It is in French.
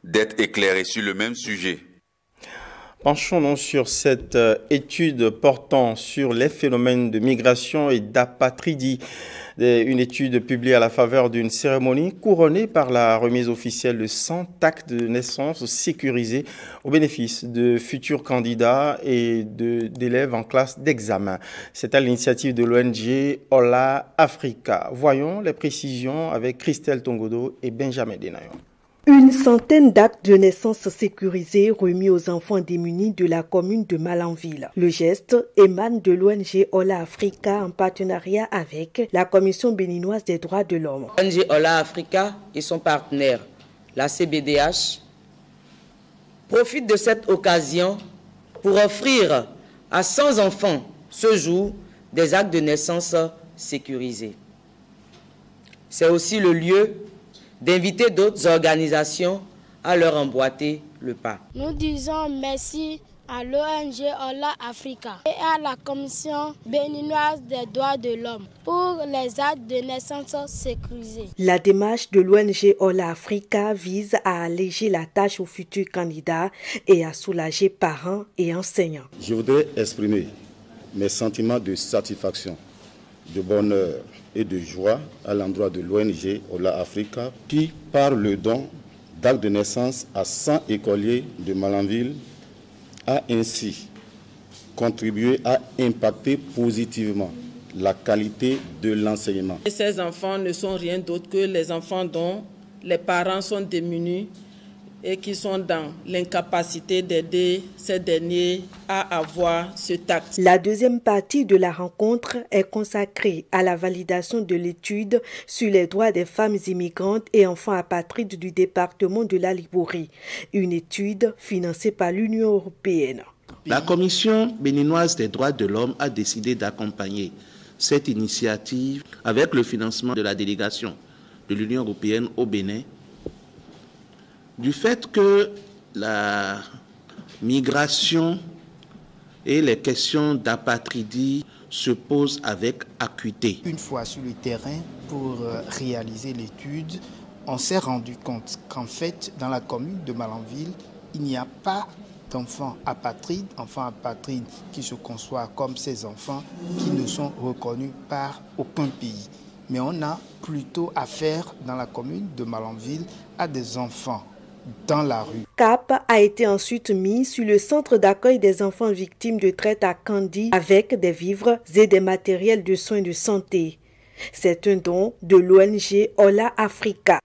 d'être éclairés sur le même sujet. Penchons-nous sur cette étude portant sur les phénomènes de migration et d'apatridie. Une étude publiée à la faveur d'une cérémonie couronnée par la remise officielle de 100 actes de naissance sécurisés au bénéfice de futurs candidats et d'élèves en classe d'examen. C'est à l'initiative de l'ONG Ola Africa. Voyons les précisions avec Christelle Tongodo et Benjamin Denayon. Une centaine d'actes de naissance sécurisés remis aux enfants démunis de la commune de Malanville. Le geste émane de l'ONG Ola Africa en partenariat avec la Commission béninoise des droits de l'homme. L'ONG Ola Africa et son partenaire, la CBDH, profitent de cette occasion pour offrir à 100 enfants ce jour des actes de naissance sécurisés. C'est aussi le lieu d'inviter d'autres organisations à leur emboîter le pas. Nous disons merci à l'ONG Ola Africa et à la Commission béninoise des droits de l'homme pour les actes de naissance sécurisés. La démarche de l'ONG Ola Africa vise à alléger la tâche aux futurs candidats et à soulager parents et enseignants. Je voudrais exprimer mes sentiments de satisfaction, de bonheur et de joie à l'endroit de l'ONG Ola Africa qui, par le don d'actes de naissance à 100 écoliers de Malanville, a ainsi contribué à impacter positivement la qualité de l'enseignement. Ces enfants ne sont rien d'autre que les enfants dont les parents sont démunis et qui sont dans l'incapacité d'aider ces derniers à avoir ce tact. La deuxième partie de la rencontre est consacrée à la validation de l'étude sur les droits des femmes immigrantes et enfants apatrides du département de la Liborie, une étude financée par l'Union européenne. La Commission béninoise des droits de l'homme a décidé d'accompagner cette initiative avec le financement de la délégation de l'Union européenne au Bénin, du fait que la migration et les questions d'apatridie se posent avec acuité. Une fois sur le terrain pour réaliser l'étude, on s'est rendu compte qu'en fait, dans la commune de Malanville, il n'y a pas d'enfants apatrides qui se conçoivent comme ces enfants qui ne sont reconnus par aucun pays. Mais on a plutôt affaire dans la commune de Malanville à des enfants dans la rue. Cap a été ensuite mis sur le centre d'accueil des enfants victimes de traite à Kandi avec des vivres et des matériels de soins de santé. C'est un don de l'ONG Ola Africa.